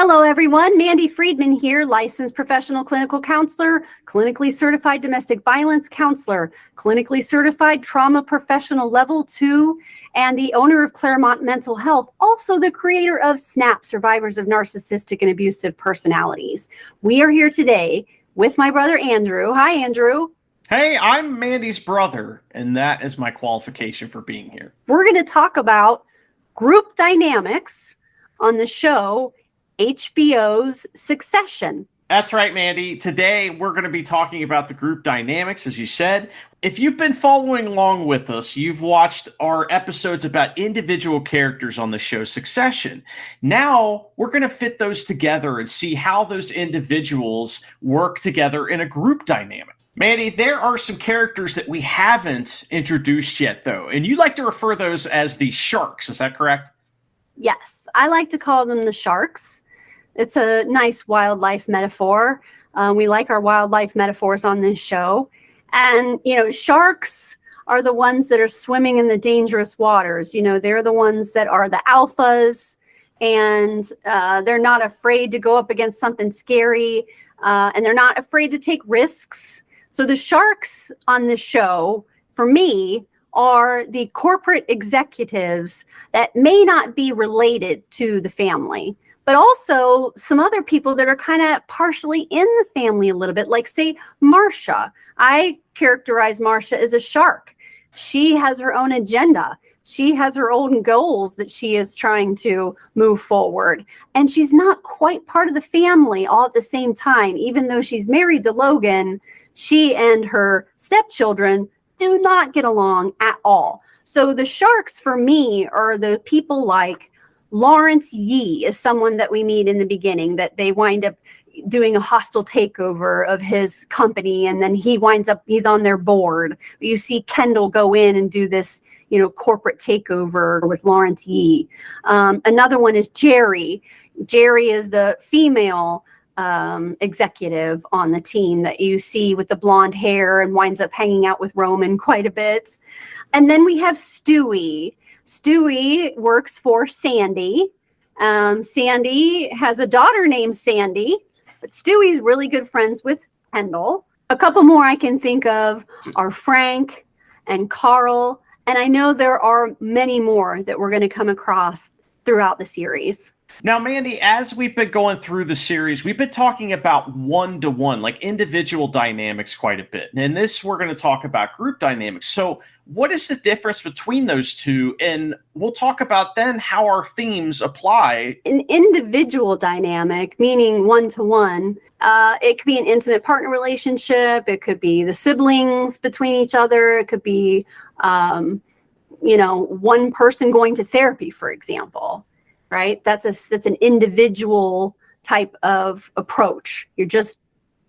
Hello, everyone. Mandy Friedman here, licensed professional clinical counselor, clinically certified domestic violence counselor, clinically certified trauma professional level 2, and the owner of Claremont Mental Health, also the creator of SNAP, Survivors of Narcissistic and Abusive Personalities. We are here today with my brother, Andrew. Hi, Andrew. Hey, I'm Mandy's brother, and that is my qualification for being here. We're going to talk about group dynamics on the show HBO's Succession. That's right, Mandy. Today, we're going to be talking about the group dynamics, as you said. If you've been following along with us, you've watched our episodes about individual characters on the show Succession. Now, we're going to fit those together and see how those individuals work together in a group dynamic. Mandy, there are some characters that we haven't introduced yet, though, and you like to refer those as the sharks. Is that correct? Yes, I like to call them the sharks. It's a nice wildlife metaphor. We like our wildlife metaphors on this show. And, sharks are the ones that are swimming in the dangerous waters. They're the ones that are the alphas, and they're not afraid to go up against something scary, and they're not afraid to take risks. So the sharks on this show, for me, are the corporate executives that may not be related to the family, but also some other people that are kind of partially in the family a little bit, like, say, Marcia. I characterize Marcia as a shark. She has her own agenda. She has her own goals that she is trying to move forward. And she's not quite part of the family all at the same time. Even though she's married to Logan, she and her stepchildren do not get along at all. So the sharks, for me, are the people like Lawrence Yee, is someone that we meet in the beginning, that they wind up doing a hostile takeover of his company, and then he's on their board. You see Kendall go in and do this, corporate takeover with Lawrence Yee. Another one is Jerry. Jerry is the female executive on the team that you see with the blonde hair and winds up hanging out with Roman quite a bit. And then we have Stewie. Stewie works for Sandy. Sandy has a daughter named Sandy, but Stewie's really good friends with Kendall. A couple more I can think of are Frank and Carl. And I know there are many more that we're going to come across throughout the series. Now, Mandy, as we've been going through the series, we've been talking about one-to-one, like individual dynamics quite a bit. And in this, we're going to talk about group dynamics. So what is the difference between those two? And we'll talk about then how our themes apply. An individual dynamic, meaning one-to-one, it could be an intimate partner relationship. It could be the siblings between each other. It could be, one person going to therapy, for example. Right? That's an individual type of approach. You're just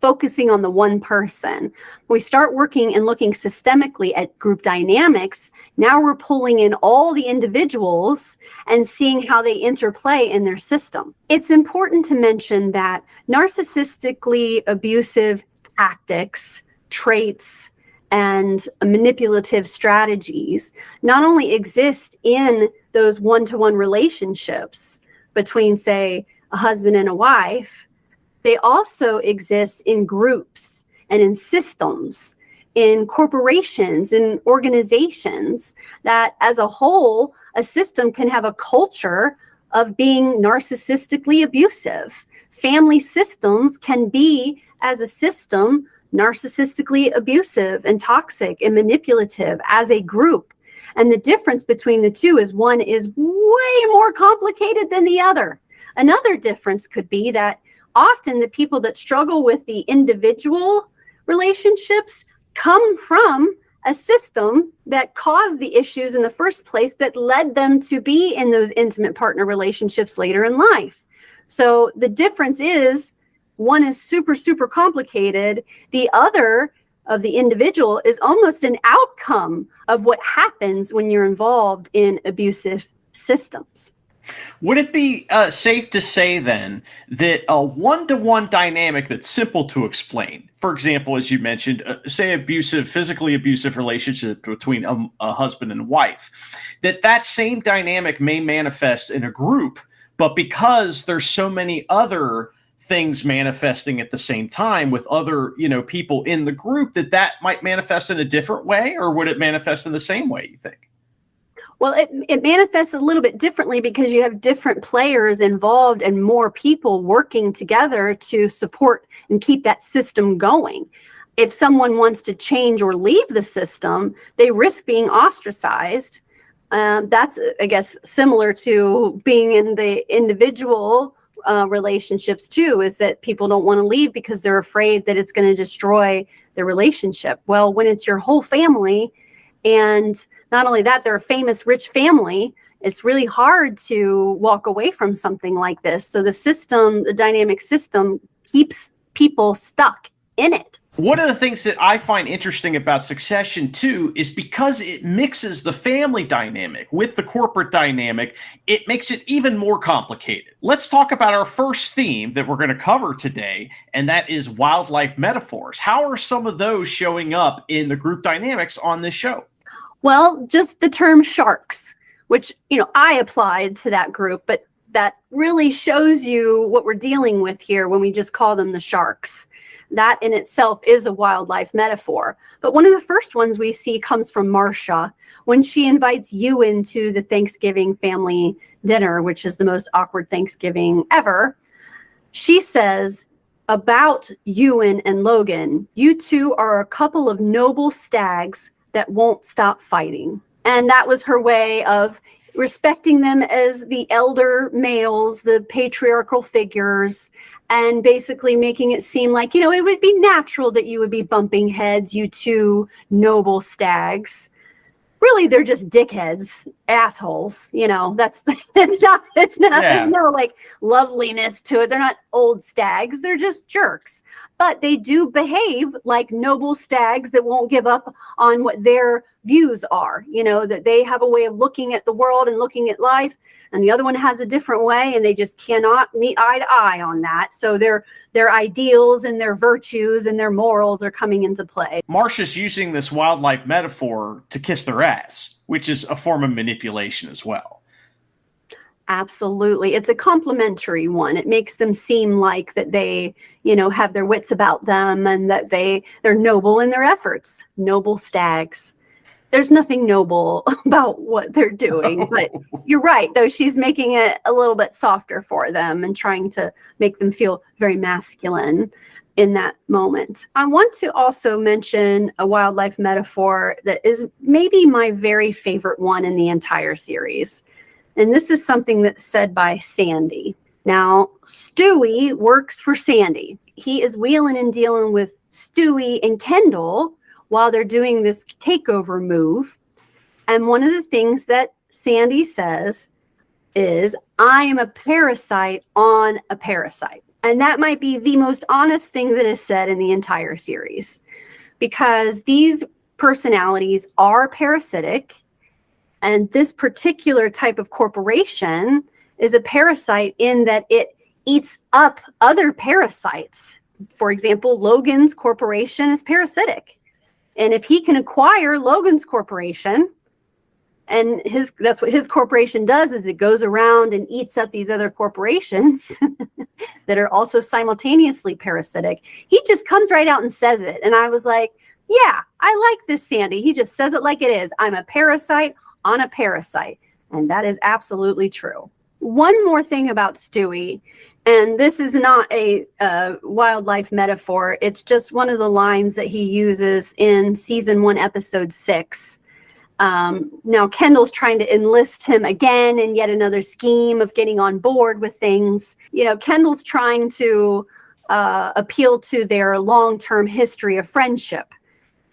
focusing on the one person. When we start working and looking systemically at group dynamics, now we're pulling in all the individuals and seeing how they interplay in their system. It's important to mention that narcissistically abusive tactics, traits, and manipulative strategies not only exist in those one-to-one relationships between, say, a husband and a wife, they also exist in groups and in systems, in corporations, in organizations, that as a whole, a system can have a culture of being narcissistically abusive. Family systems can be, as a system, narcissistically abusive and toxic and manipulative as a group. And the difference between the two is one is way more complicated than the other. Another difference could be that often the people that struggle with the individual relationships come from a system that caused the issues in the first place that led them to be in those intimate partner relationships later in life. So the difference is one is super, super complicated. The other of the individual is almost an outcome of what happens when you're involved in abusive systems. Would it be safe to say then that a one-to-one dynamic that's simple to explain, for example, as you mentioned, say physically abusive relationship between a husband and wife, that same dynamic may manifest in a group, But because there's so many other things manifesting at the same time with other, people in the group, that might manifest in a different way, or would it manifest in the same way, you think? Well, it manifests a little bit differently because you have different players involved and more people working together to support and keep that system going. If someone wants to change or leave the system, they risk being ostracized. That's, I guess, similar to being in the individual relationships too, is that people don't want to leave because they're afraid that it's going to destroy their relationship. Well, when it's your whole family, and not only that, they're a famous rich family, it's really hard to walk away from something like this. So the dynamic system keeps people stuck in it. One of the things that I find interesting about Succession, too, is because it mixes the family dynamic with the corporate dynamic, it makes it even more complicated. Let's talk about our first theme that we're going to cover today, and that is wildlife metaphors. How are some of those showing up in the group dynamics on this show? Well, just the term sharks, which, I applied to that group, but that really shows you what we're dealing with here when we just call them the sharks. That in itself is a wildlife metaphor. But one of the first ones we see comes from Marcia when she invites Ewan to the Thanksgiving family dinner, which is the most awkward Thanksgiving ever. She says about Ewan and Logan, "You two are a couple of noble stags that won't stop fighting." And that was her way of respecting them as the elder males, the patriarchal figures, and basically making it seem like, it would be natural that you would be bumping heads, you two noble stags. Really, they're just dickheads, assholes. That's it's not Yeah. There's no like loveliness to it. They're not old stags. They're just jerks. But they do behave like noble stags that won't give up on what their views are, that they have a way of looking at the world and looking at life, and the other one has a different way, and they just cannot meet eye to eye on that. So their ideals and their virtues and their morals are coming into play. Marcia's using this wildlife metaphor to kiss their ass, which is a form of manipulation as well. Absolutely. It's a complimentary one. It makes them seem like that they, have their wits about them and that they're noble in their efforts. Noble stags. There's nothing noble about what they're doing, but you're right, though. She's making it a little bit softer for them and trying to make them feel very masculine in that moment. I want to also mention a wildlife metaphor that is maybe my very favorite one in the entire series. And this is something that's said by Sandy. Now, Stewie works for Sandy. He is wheeling and dealing with Stewie and Kendall while they're doing this takeover move. And one of the things that Sandy says is, "I am a parasite on a parasite." And that might be the most honest thing that is said in the entire series, because these personalities are parasitic. And this particular type of corporation is a parasite in that it eats up other parasites. For example, Logan's corporation is parasitic. And if he can acquire Logan's corporation, and that's what his corporation does, is it goes around and eats up these other corporations that are also simultaneously parasitic. He just comes right out and says it. And I was like, yeah, I like this Sandy. He just says it like it is. I'm a parasite on a parasite. And that is absolutely true. One more thing about Stewie, and this is not a wildlife metaphor. It's just one of the lines that he uses in season 1, episode 6. Now, Kendall's trying to enlist him again in yet another scheme of getting on board with things. Kendall's trying to appeal to their long-term history of friendship.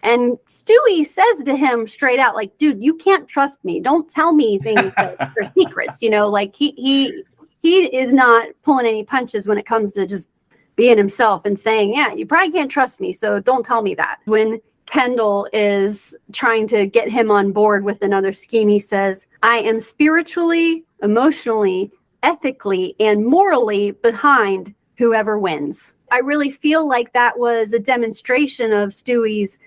And Stewie says to him straight out, like, dude, you can't trust me. Don't tell me things that are secrets. Like he is not pulling any punches when it comes to just being himself and saying, yeah, you probably can't trust me, so don't tell me that. When Kendall is trying to get him on board with another scheme, he says, "I am spiritually, emotionally, ethically, and morally behind whoever wins." I really feel like that was a demonstration of Stewie's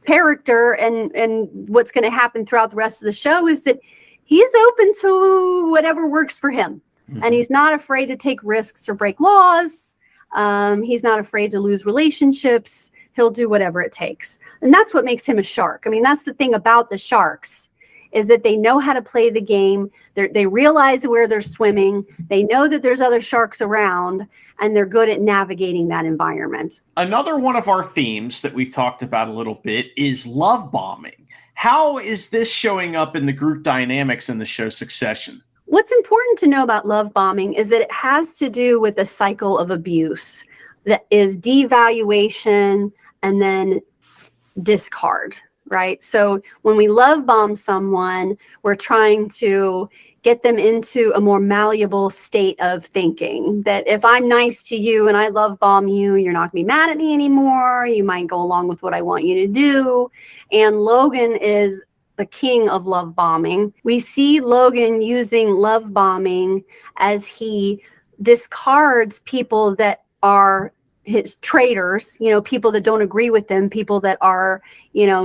character, and what's going to happen throughout the rest of the show is that he is open to whatever works for him. And he's not afraid to take risks or break laws. He's not afraid to lose relationships. He'll do whatever it takes. And that's what makes him a shark. I mean, that's the thing about the sharks, is that they know how to play the game. They realize where they're swimming. They know that there's other sharks around, and they're good at navigating that environment. Another one of our themes that we've talked about a little bit is love bombing. How is this showing up in the group dynamics in the show Succession? What's important to know about love bombing is that it has to do with a cycle of abuse that is devaluation and then discard, right? So when we love bomb someone, we're trying to get them into a more malleable state of thinking, that if I'm nice to you and I love bomb you, you're not gonna be mad at me anymore. You might go along with what I want you to do. And Logan is the king of love bombing. We see Logan using love bombing as he discards people that are his traitors, people that don't agree with him, people that are,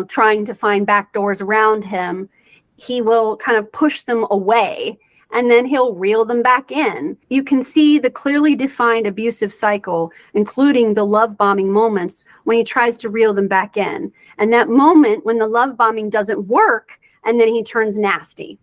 trying to find back doors around him. He will kind of push them away, and then he'll reel them back in. You can see the clearly defined abusive cycle, including the love bombing moments when he tries to reel them back in. And that moment when the love bombing doesn't work, and then he turns nasty.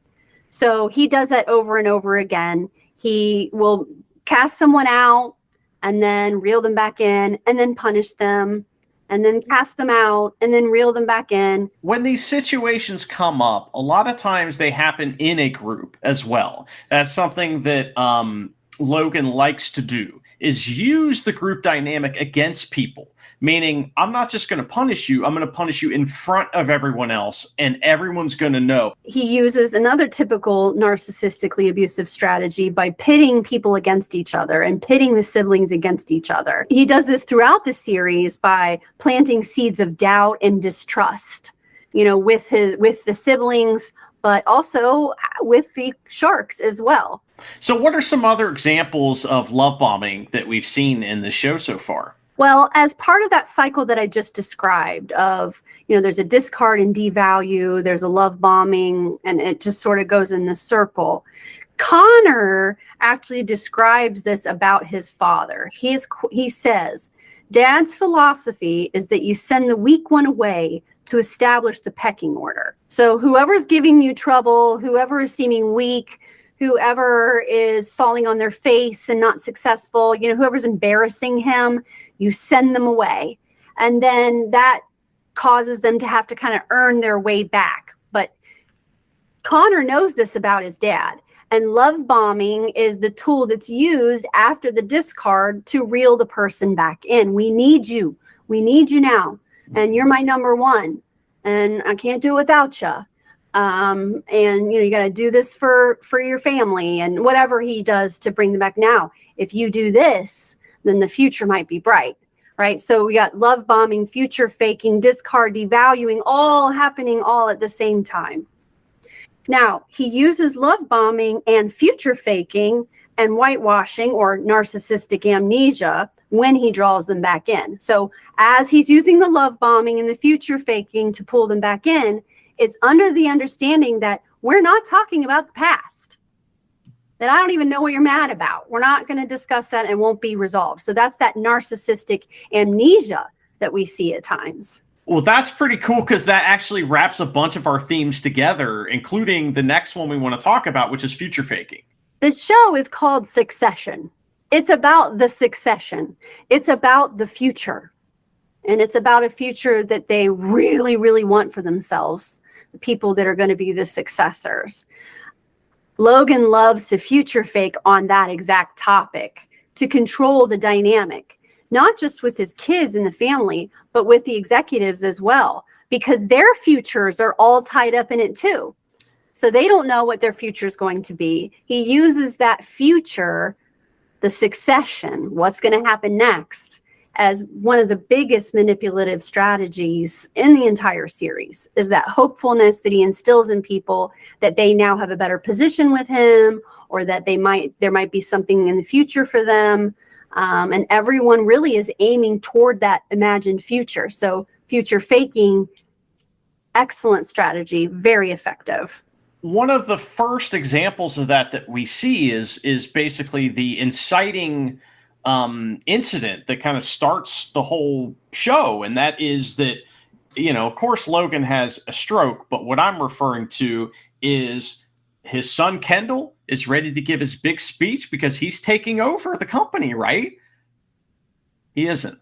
So he does that over and over again. He will cast someone out and then reel them back in, and then punish them, and then cast them out, and then reel them back in. When these situations come up, a lot of times they happen in a group as well. That's something that Logan likes to do, is use the group dynamic against people. Meaning, I'm not just going to punish you, I'm going to punish you in front of everyone else, and everyone's going to know. He uses another typical narcissistically abusive strategy by pitting people against each other and pitting the siblings against each other. He does this throughout the series by planting seeds of doubt and distrust, with the siblings, but also with the sharks as well. So what are some other examples of love bombing that we've seen in the show so far? Well, as part of that cycle that I just described of, there's a discard and devalue, there's a love bombing, and it just sort of goes in the circle. Connor actually describes this about his father. He says, Dad's philosophy is that you send the weak one away to establish the pecking order. So whoever's giving you trouble, whoever is seeming weak, whoever is falling on their face and not successful, whoever's embarrassing him, you send them away. And then that causes them to have to kind of earn their way back. But Connor knows this about his dad. And love bombing is the tool that's used after the discard to reel the person back in. We need you. We need you now. And you're my number one. And I can't do it without you. And you got to do this for your family, and whatever he does to bring them back. Now, if you do this, then the future might be bright, right? So we got love bombing, future faking, discard, devaluing, all happening all at the same time. Now, he uses love bombing and future faking and whitewashing or narcissistic amnesia when he draws them back in. So as he's using the love bombing and the future faking to pull them back in, it's under the understanding that we're not talking about the past, that I don't even know what you're mad about. We're not going to discuss that and won't be resolved. So that's that narcissistic amnesia that we see at times. Well, that's pretty cool, because that actually wraps a bunch of our themes together, including the next one we want to talk about, which is future faking. The show is called Succession. It's about the succession. It's about the future. And it's about a future that they really, really want for themselves, the people that are going to be the successors. Logan loves to future fake on that exact topic to control the dynamic, not just with his kids and the family, but with the executives as well, because their futures are all tied up in it too. So they don't know what their future is going to be. He uses that future, the succession, what's going to happen next, as one of the biggest manipulative strategies in the entire series, is that hopefulness that he instills in people that they now have a better position with him, or that there might be something in the future for them. And everyone really is aiming toward that imagined future. So future faking, excellent strategy, very effective. one of the first examples of that we see is basically the inciting incident that kind of starts the whole show. And that is that, of course, Logan has a stroke, but what I'm referring to is his son, Kendall, is ready to give his big speech because he's taking over the company, right? He isn't.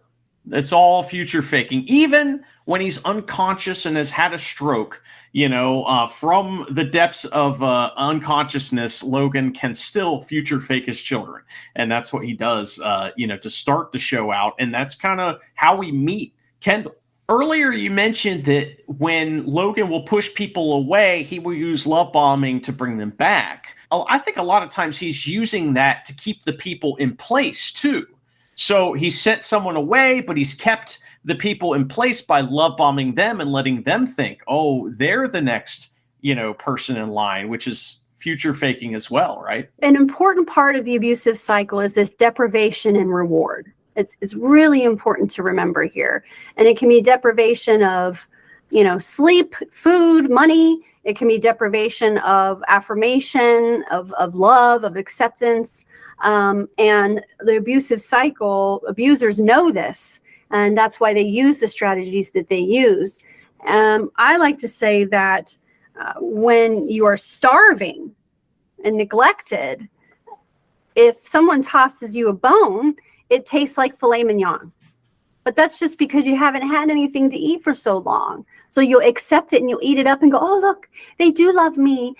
It's all future faking. Even when he's unconscious and has had a stroke, from the depths of unconsciousness, Logan can still future fake his children. And that's what he does, to start the show out. And that's kind of how we meet Kendall. Earlier, you mentioned that when Logan will push people away, he will use love bombing to bring them back. I think a lot of times he's using that to keep the people in place, too. So he sent someone away, but he's kept the people in place by love bombing them and letting them think, oh, they're the next, person in line, which is future faking as well, right? An important part of the abusive cycle is this deprivation and reward. It's really important to remember here. And it can be deprivation of, sleep, food, money. It can be deprivation of affirmation, of love, of acceptance. And the abusive cycle, abusers know this, and that's why they use the strategies that they use. I like to say that when you are starving and neglected, if someone tosses you a bone, it tastes like filet mignon. But that's just because you haven't had anything to eat for so long. So you'll accept it and you'll eat it up and go, oh, look, they do love me.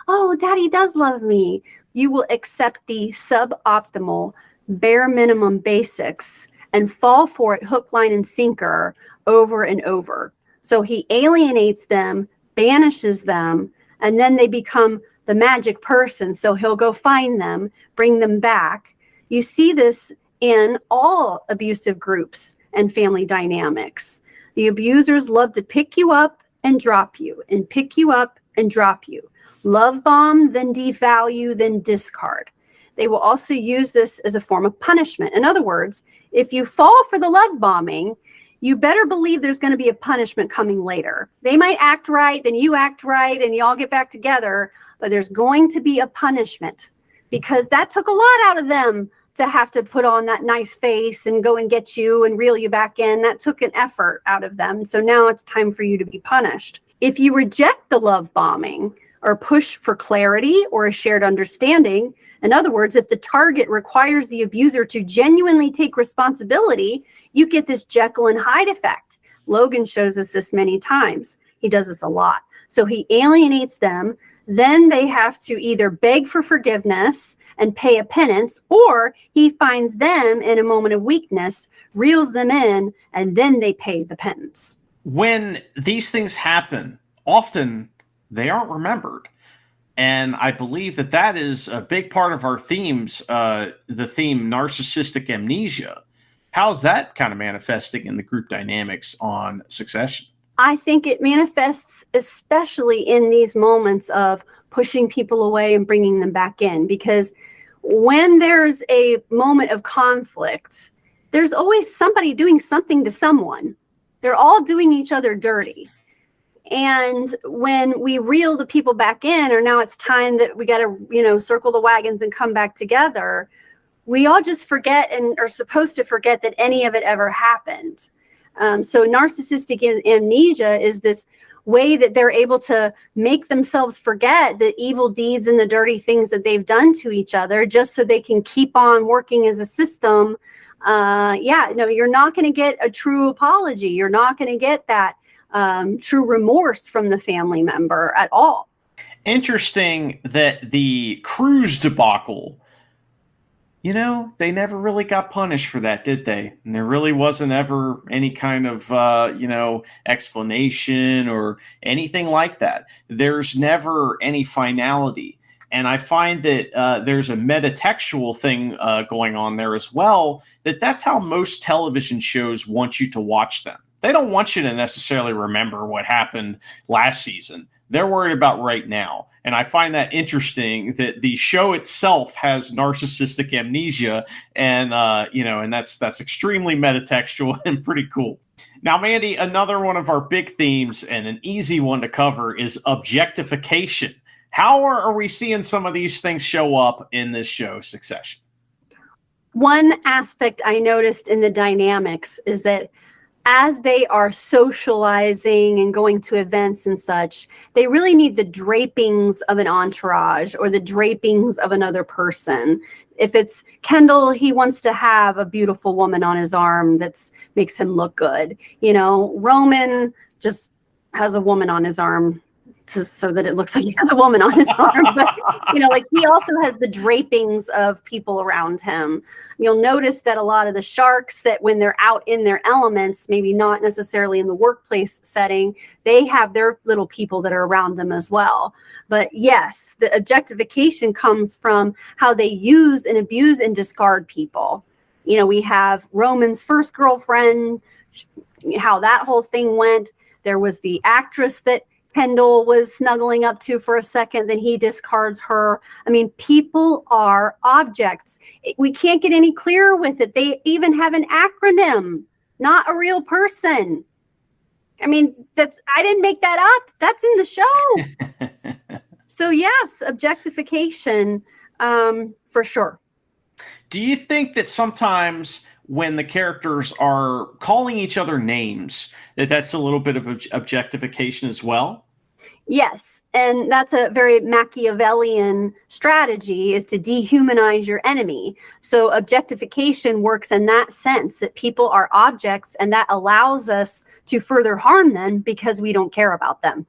Oh, daddy does love me. You will accept the suboptimal, bare minimum basics and fall for it hook, line, and sinker over and over. So he alienates them, banishes them, and then they become the magic person. So he'll go find them, bring them back. You see this in all abusive groups and family dynamics. The abusers love to pick you up and drop you, and pick you up and drop you. Love bomb, then devalue, then discard. They will also use this as a form of punishment. In other words, if you fall for the love bombing, you better believe there's going to be a punishment coming later. They might act right, then you act right, and you all get back together, but there's going to be a punishment because that took a lot out of them to have to put on that nice face and go and get you and reel you back in. That took an effort out of them. So now it's time for you to be punished. If you reject the love bombing or push for clarity or a shared understanding, in other words, if the target requires the abuser to genuinely take responsibility, you get this Jekyll and Hyde effect. Logan shows us this many times. He does this a lot. So he alienates them. Then they have to either beg for forgiveness and pay a penance, or he finds them in a moment of weakness, reels them in, and then they pay the penance. When these things happen, often they aren't remembered. And I believe that is a big part of our themes, the theme narcissistic amnesia. How's that kind of manifesting in the group dynamics on Succession? I think it manifests especially in these moments of pushing people away and bringing them back in, because when there's a moment of conflict, there's always somebody doing something to someone. They're all doing each other dirty. And when we reel the people back in, or now it's time that we got to, circle the wagons and come back together, we all just forget and are supposed to forget that any of it ever happened. So narcissistic amnesia is this way that they're able to make themselves forget the evil deeds and the dirty things that they've done to each other, just so they can keep on working as a system. You're not going to get a true apology. You're not going to get that true remorse from the family member at all. Interesting that the cruise debacle, they never really got punished for that, did they? And there really wasn't ever any kind of, explanation or anything like that. There's never any finality. And I find that there's a metatextual thing going on there as well, that's how most television shows want you to watch them. They don't want you to necessarily remember what happened last season. They're worried about right now. And I find that interesting that the show itself has narcissistic amnesia, and and that's extremely metatextual and pretty cool. Now, Mandy, another one of our big themes and an easy one to cover is objectification. How are we seeing some of these things show up in this show, Succession? One aspect I noticed in the dynamics is that as they are socializing and going to events and such, they really need the drapings of an entourage or the drapings of another person. If it's Kendall, he wants to have a beautiful woman on his arm that makes him look good. Roman just has a woman on his arm so that it looks like he's a woman on his arm. But, he also has the drapings of people around him. You'll notice that a lot of the sharks, that when they're out in their elements, maybe not necessarily in the workplace setting, they have their little people that are around them as well. But yes, the objectification comes from how they use and abuse and discard people. We have Roman's first girlfriend, how that whole thing went. There was the actress that Kendall was snuggling up to for a second, then he discards her. I mean, people are objects. We can't get any clearer with it. They even have an acronym, not a real person. I mean, I didn't make that up. That's in the show. So yes, objectification, for sure. Do you think that sometimes when the characters are calling each other names, that's a little bit of objectification as well? Yes, and that's a very Machiavellian strategy, is to dehumanize your enemy. So objectification works in that sense, that people are objects, and that allows us to further harm them because we don't care about them.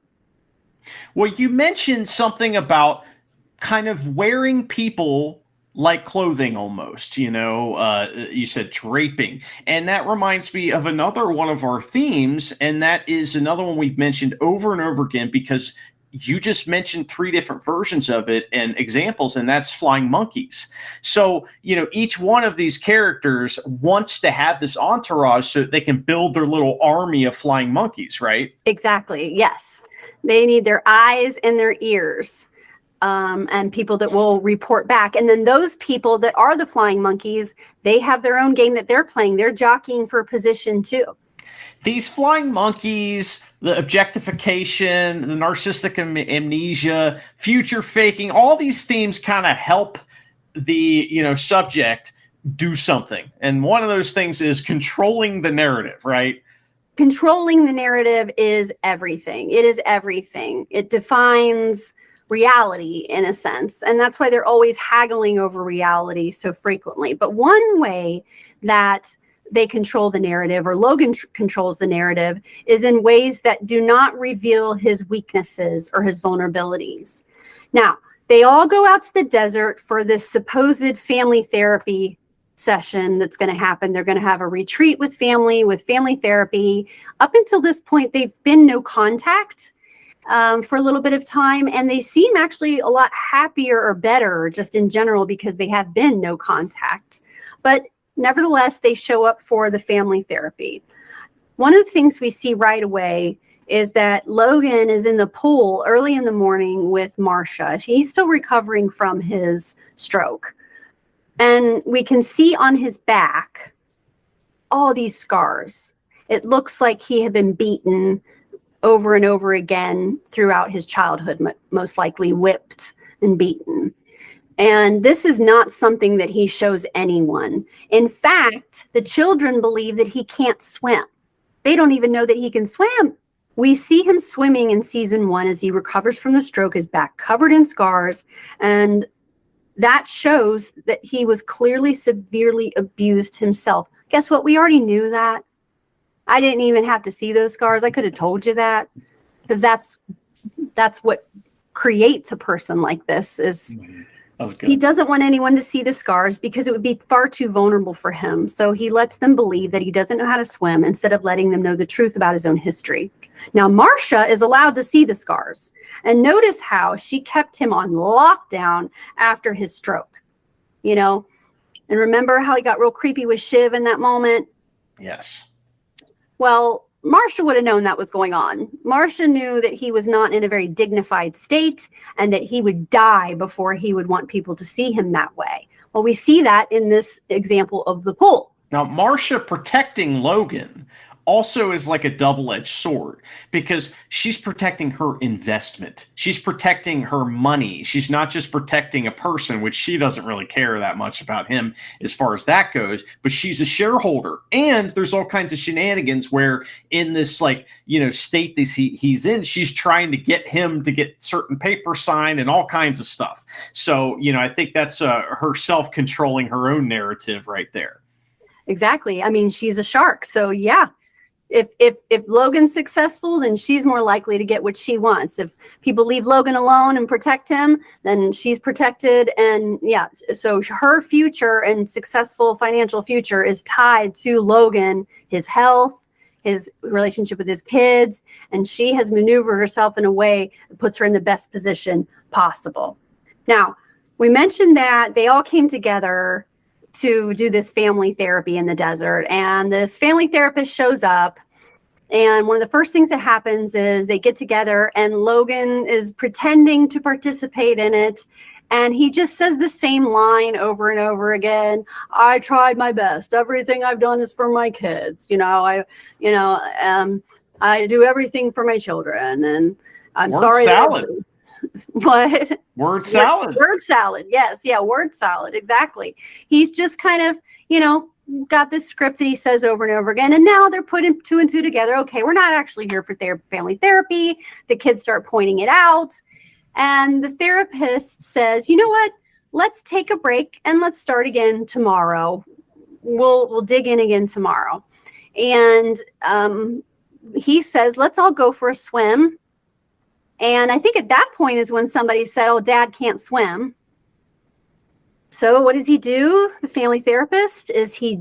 Well, you mentioned something about kind of wearing people like clothing almost, you said draping. And that reminds me of another one of our themes. And that is another one we've mentioned over and over again, because you just mentioned 3 different versions of it and examples, and that's flying monkeys. So, each one of these characters wants to have this entourage so that they can build their little army of flying monkeys, right? Exactly. Yes. They need their eyes and their ears. And people that will report back. And then those people that are the flying monkeys, they have their own game that they're playing. They're jockeying for position too. These flying monkeys, the objectification, the narcissistic amnesia, future faking, all these themes kind of help the subject do something. And one of those things is controlling the narrative, right? Controlling the narrative is everything. It is everything. It defines reality in a sense. And that's why they're always haggling over reality so frequently. But one way that they control the narrative, or Logan controls the narrative, is in ways that do not reveal his weaknesses or his vulnerabilities. Now, they all go out to the desert for this supposed family therapy session that's going to happen. They're going to have a retreat with family therapy. Up until this point, they've been no contact for a little bit of time, and they seem actually a lot happier or better just in general because they have been no contact. But nevertheless, they show up for the family therapy. One of the things we see right away is that Logan is in the pool early in the morning with Marcia. He's still recovering from his stroke. And we can see on his back all these scars. It looks like he had been beaten over and over again throughout his childhood, most likely whipped and beaten. And this is not something that he shows anyone. In fact, the children believe that he can't swim. They don't even know that he can swim. We see him swimming in season 1 as he recovers from the stroke, his back covered in scars. And that shows that he was clearly severely abused himself. Guess what? We already knew that. I didn't even have to see those scars. I could have told you that, because that's what creates a person like this. Is he doesn't want anyone to see the scars because it would be far too vulnerable for him. So he lets them believe that he doesn't know how to swim instead of letting them know the truth about his own history. Now, Marcia is allowed to see the scars, and notice how she kept him on lockdown after his stroke, and remember how he got real creepy with Shiv in that moment? Yes. Well, Marcia would have known that was going on. Marcia knew that he was not in a very dignified state and that he would die before he would want people to see him that way. Well, we see that in this example of the pool. Now, Marcia protecting Logan also is like a double-edged sword because she's protecting her investment. She's protecting her money. She's not just protecting a person, which she doesn't really care that much about him as far as that goes, but she's a shareholder. And there's all kinds of shenanigans where in this state that he's in, she's trying to get him to get certain papers signed and all kinds of stuff. So, I think that's her self-controlling her own narrative right there. Exactly. I mean, she's a shark. So yeah. If Logan's successful, then she's more likely to get what she wants. If people leave Logan alone and protect him, then she's protected. And yeah, so her future and successful financial future is tied to Logan, his health, his relationship with his kids, and she has maneuvered herself in a way that puts her in the best position possible. Now, we mentioned that they all came together to do this family therapy in the desert, and this family therapist shows up, and one of the first things that happens is they get together and Logan is pretending to participate in it, and he just says the same line over and over again. I tried my best. Everything I've done is for my kids. I do everything for my children, and I'm sorry. Salad. What? Word salad. Word salad. Yes. Yeah. Word salad. Exactly. He's just kind of, got this script that he says over and over again. And now they're putting two and two together. Okay, we're not actually here for family therapy. The kids start pointing it out. And the therapist says, you know what? Let's take a break and let's start again tomorrow. We'll dig in again tomorrow. And he says, let's all go for a swim. And I think at that point is when somebody said, oh, Dad can't swim. So what does he do? The family therapist is he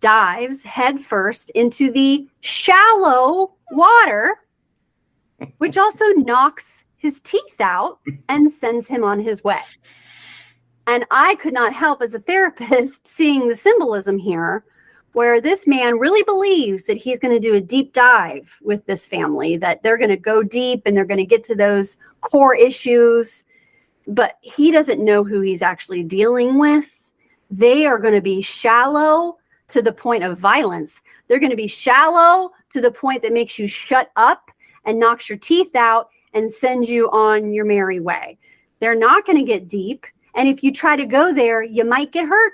dives headfirst into the shallow water, which also knocks his teeth out and sends him on his way. And I could not help as a therapist seeing the symbolism here, where this man really believes that he's going to do a deep dive with this family, that they're going to go deep and they're going to get to those core issues, but he doesn't know who he's actually dealing with. They are going to be shallow to the point of violence. They're going to be shallow to the point that makes you shut up and knocks your teeth out and sends you on your merry way. They're not going to get deep. And if you try to go there, you might get hurt.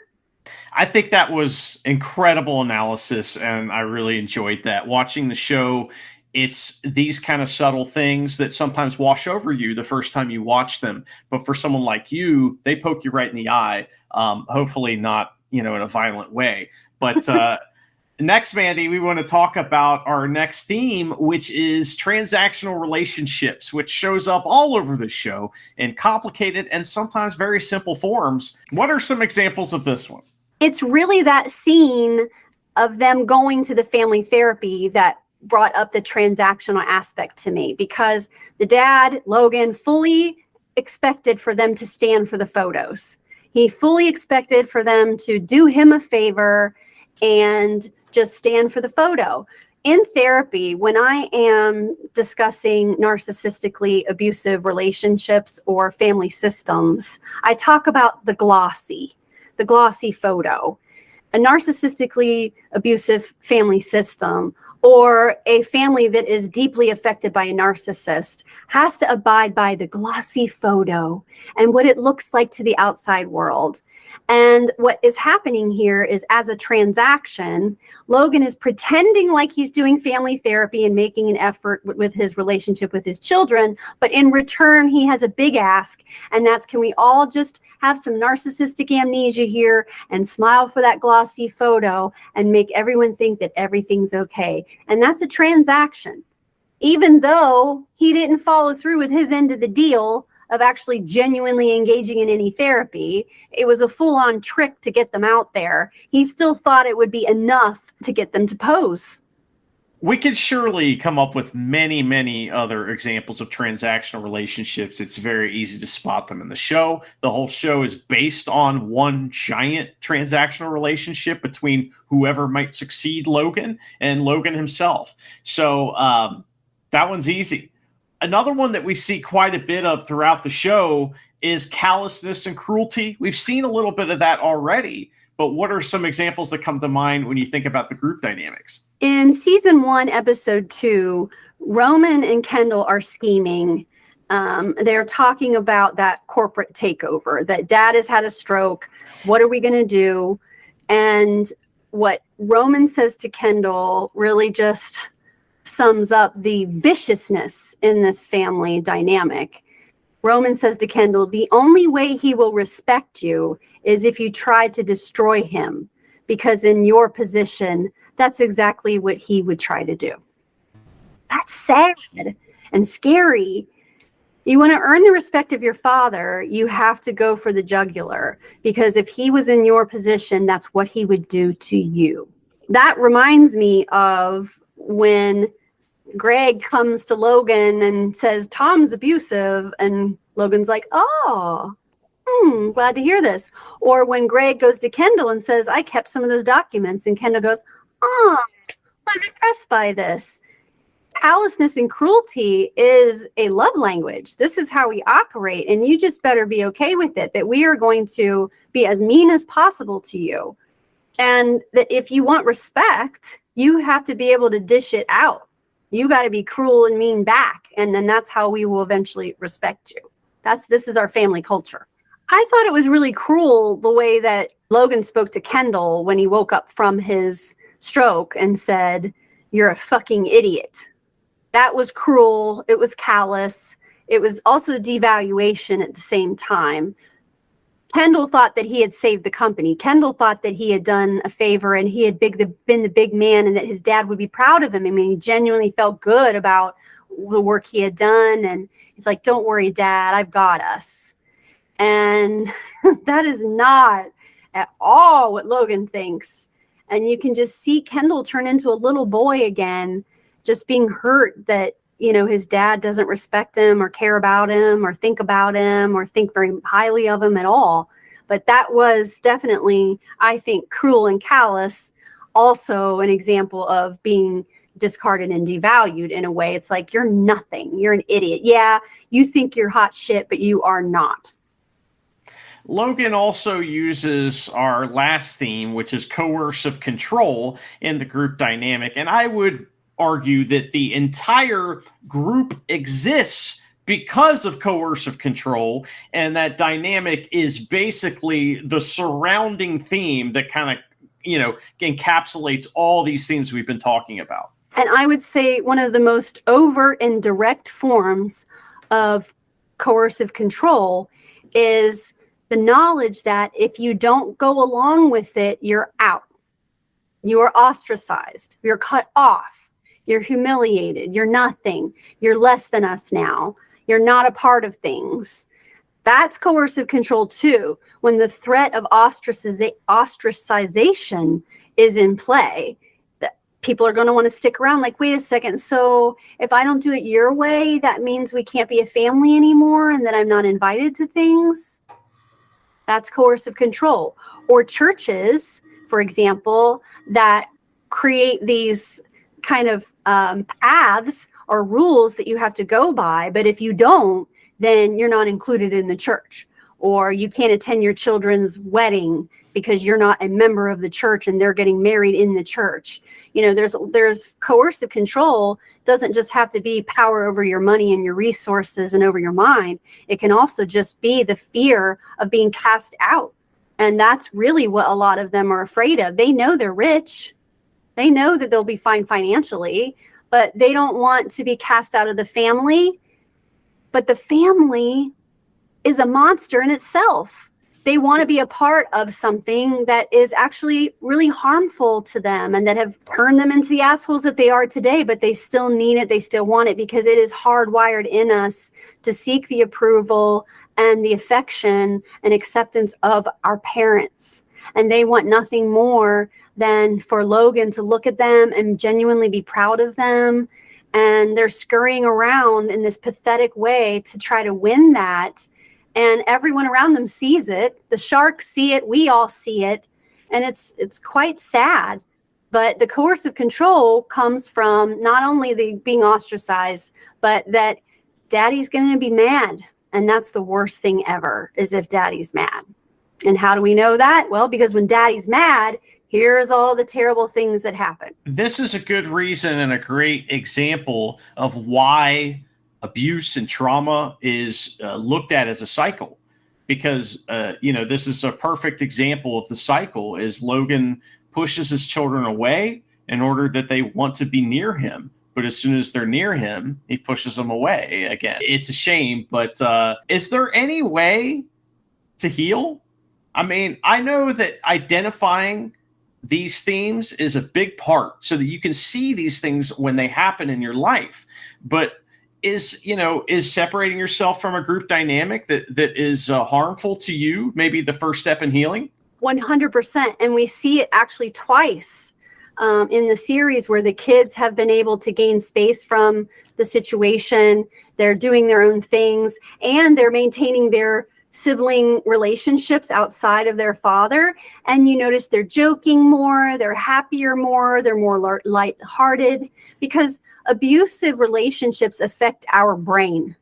I think that was incredible analysis, and I really enjoyed that. Watching the show, it's these kind of subtle things that sometimes wash over you the first time you watch them. But for someone like you, they poke you right in the eye, hopefully not, in a violent way. But next, Mandy, we want to talk about our next theme, which is transactional relationships, which shows up all over the show in complicated and sometimes very simple forms. What are some examples of this one? It's really that scene of them going to the family therapy that brought up the transactional aspect to me, because the dad, Logan, fully expected for them to stand for the photos. He fully expected for them to do him a favor and just stand for the photo. In therapy, when I am discussing narcissistically abusive relationships or family systems, I talk about the glossy photo. A narcissistically abusive family system or a family that is deeply affected by a narcissist has to abide by the glossy photo and what it looks like to the outside world. And what is happening here is, as a transaction, Logan is pretending like he's doing family therapy and making an effort with his relationship with his children. But in return, he has a big ask. And that's, can we all just have some narcissistic amnesia here and smile for that glossy photo and make everyone think that everything's okay? And that's a transaction. Even though he didn't follow through with his end of the deal of actually genuinely engaging in any therapy, it was a full-on trick to get them out there. He still thought it would be enough to get them to pose. We could surely come up with many, many other examples of transactional relationships. It's very easy to spot them in the show. The whole show is based on one giant transactional relationship between whoever might succeed Logan and Logan himself. So that one's easy. Another one that we see quite a bit of throughout the show is callousness and cruelty. We've seen a little bit of that already, but what are some examples that come to mind when you think about the group dynamics? In season 1, episode 2, Roman and Kendall are scheming. They're talking about that corporate takeover, that dad has had a stroke. What are we going to do? And what Roman says to Kendall really just sums up the viciousness in this family dynamic. Roman says to Kendall, the only way he will respect you is if you try to destroy him, because in your position, that's exactly what he would try to do. That's sad and scary. You want to earn the respect of your father, you have to go for the jugular, because if he was in your position, that's what he would do to you. That reminds me of when Greg comes to Logan and says, Tom's abusive, and Logan's like, oh, glad to hear this. Or when Greg goes to Kendall and says, I kept some of those documents, and Kendall goes, oh, I'm impressed by this. Callousness and cruelty is a love language. This is how we operate, and you just better be okay with it, that we are going to be as mean as possible to you. And that if you want respect, you have to be able to dish it out. You got to be cruel and mean back, and then that's how we will eventually respect you. This is our family culture. I thought it was really cruel the way that Logan spoke to Kendall when he woke up from his stroke and said, you're a fucking idiot. That was cruel. It was callous. It was also devaluation at the same time. Kendall thought that he had saved the company. Kendall thought that he had done a favor and he had been the big man and that his dad would be proud of him. I mean, he genuinely felt good about the work he had done. And he's like, don't worry, Dad, I've got us. And that is not at all what Logan thinks. And you can just see Kendall turn into a little boy again, just being hurt that, you know, his dad doesn't respect him or care about him or think about him or think very highly of him at all. But that was definitely, I think, cruel and callous. Also an example of being discarded and devalued in a way. It's like, you're nothing. You're an idiot. Yeah, you think you're hot shit, but you are not. Logan also uses our last theme, which is coercive control in the group dynamic. And I would argue that the entire group exists because of coercive control, and that dynamic is basically the surrounding theme that kind of, you know, encapsulates all these themes we've been talking about. And I would say one of the most overt and direct forms of coercive control is the knowledge that if you don't go along with it, you're out. You are ostracized. You're cut off. You're humiliated. You're nothing. You're less than us now. You're not a part of things. That's coercive control too. When the threat of ostracization is in play, people are going to want to stick around like, wait a second, so if I don't do it your way, that means we can't be a family anymore and that I'm not invited to things? That's coercive control. Or churches, for example, that create these kind of paths or rules that you have to go by, but if you don't, then you're not included in the church. Or you can't attend your children's wedding because you're not a member of the church and they're getting married in the church. You know, there's coercive control doesn't just have to be power over your money and your resources and over your mind. It can also just be the fear of being cast out. And that's really what a lot of them are afraid of. They know they're rich. They know that they'll be fine financially, but they don't want to be cast out of the family. But the family is a monster in itself. They want to be a part of something that is actually really harmful to them and that have turned them into the assholes that they are today, but they still need it. They still want it because it is hardwired in us to seek the approval and the affection and acceptance of our parents. And they want nothing more than for Logan to look at them and genuinely be proud of them. And they're scurrying around in this pathetic way to try to win that. And everyone around them sees it. The sharks see it. We all see it. And it's quite sad. But the coercive control comes from not only the being ostracized, but that daddy's going to be mad. And that's the worst thing ever, is if daddy's mad. And how do we know that? Well, because when daddy's mad, here's all the terrible things that happen. This is a good reason and a great example of why abuse and trauma is looked at as a cycle. Because, this is a perfect example of the cycle, is Logan pushes his children away in order that they want to be near him. But as soon as they're near him, he pushes them away again. It's a shame, but is there any way to heal? I mean, I know that identifying these themes is a big part so that you can see these things when they happen in your life. But is separating yourself from a group dynamic that is harmful to you maybe the first step in healing? 100%. And we see it actually twice in the series, where the kids have been able to gain space from the situation. They're doing their own things, and they're maintaining their sibling relationships outside of their father. And you notice they're joking more, they're happier more, they're more lighthearted, because abusive relationships affect our brain.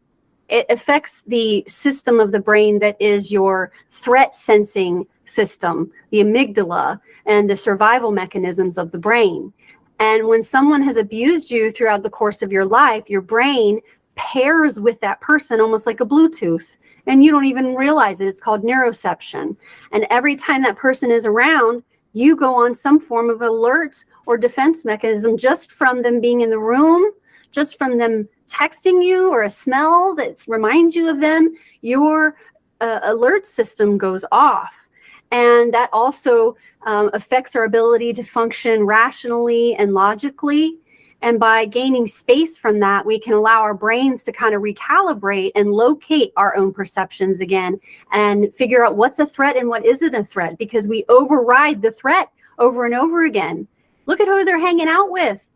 It affects the system of the brain that is your threat sensing system, the amygdala, and the survival mechanisms of the brain. And when someone has abused you throughout the course of your life, your brain pairs with that person almost like a Bluetooth, and you don't even realize it. It's called neuroception. And every time that person is around, you go on some form of alert or defense mechanism just from them being in the room, just from them texting you, or a smell that reminds you of them. Your alert system goes off. And that also affects our ability to function rationally and logically. And by gaining space from that, we can allow our brains to kind of recalibrate and locate our own perceptions again and figure out what's a threat and what isn't a threat, because we override the threat over and over again. Look at who they're hanging out with.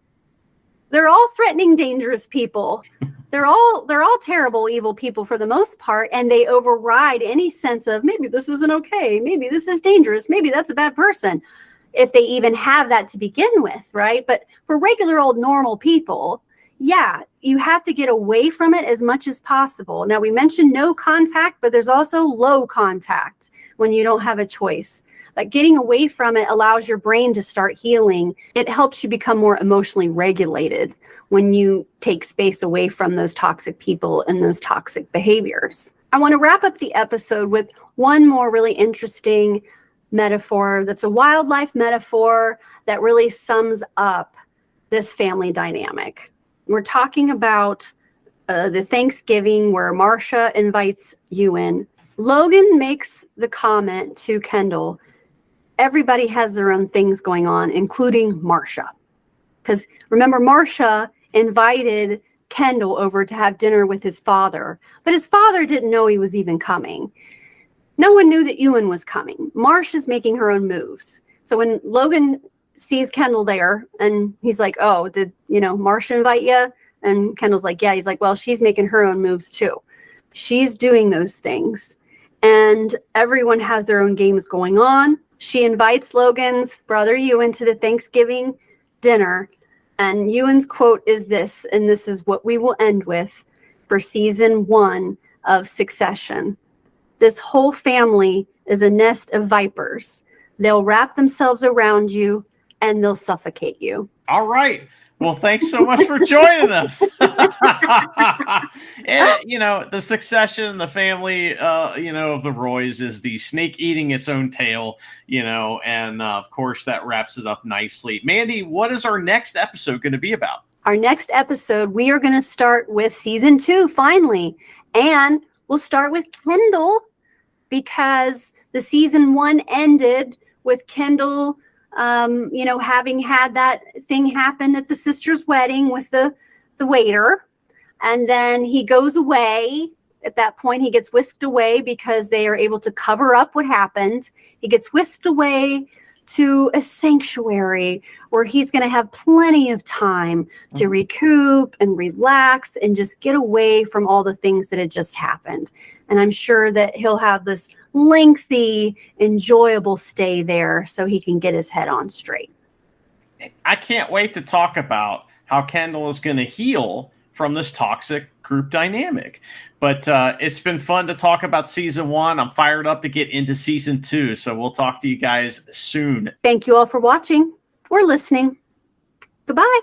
They're all threatening, dangerous people. They're all terrible, evil people for the most part, and they override any sense of maybe this isn't okay, maybe this is dangerous, maybe that's a bad person, if they even have that to begin with, right? But for regular old normal people, yeah, you have to get away from it as much as possible. Now, we mentioned no contact, but there's also low contact when you don't have a choice. But getting away from it allows your brain to start healing. It helps you become more emotionally regulated when you take space away from those toxic people and those toxic behaviors. I want to wrap up the episode with one more really interesting metaphor that's a wildlife metaphor that really sums up this family dynamic. We're talking about the Thanksgiving where Marcia invites Ewan. Logan makes the comment to Kendall, everybody has their own things going on, including Marcia. Because remember, Marcia invited Kendall over to have dinner with his father, but his father didn't know he was even coming. No one knew that Ewan was coming. Marcia's making her own moves. So when Logan sees Kendall there and he's like, oh, did Marcia invite you? And Kendall's like, yeah. He's like, well, she's making her own moves too. She's doing those things. And everyone has their own games going on. She invites Logan's brother Ewan to the Thanksgiving dinner. And Ewan's quote is this, and this is what we will end with for season 1 of Succession. This whole family is a nest of vipers. They'll wrap themselves around you and they'll suffocate you. All right. Well, thanks so much for joining us. And, the succession, the family, of the Roys is the snake eating its own tail, and of course that wraps it up nicely. Mandy, what is our next episode going to be about? Our next episode, we are going to start with season 2, finally. And we'll start with Kendall, because the season 1 ended with Kendall having had that thing happen at the sister's wedding with the waiter. And then he goes away. At that point, he gets whisked away because they are able to cover up what happened. He gets whisked away to a sanctuary where he's going to have plenty of time to recoup and relax and just get away from all the things that had just happened. And I'm sure that he'll have this lengthy, enjoyable stay there so he can get his head on straight. I can't wait to talk about how Kendall is going to heal from this toxic group dynamic. But it's been fun to talk about season 1. I'm fired up to get into season 2. So we'll talk to you guys soon. Thank you all for watching or listening. Goodbye.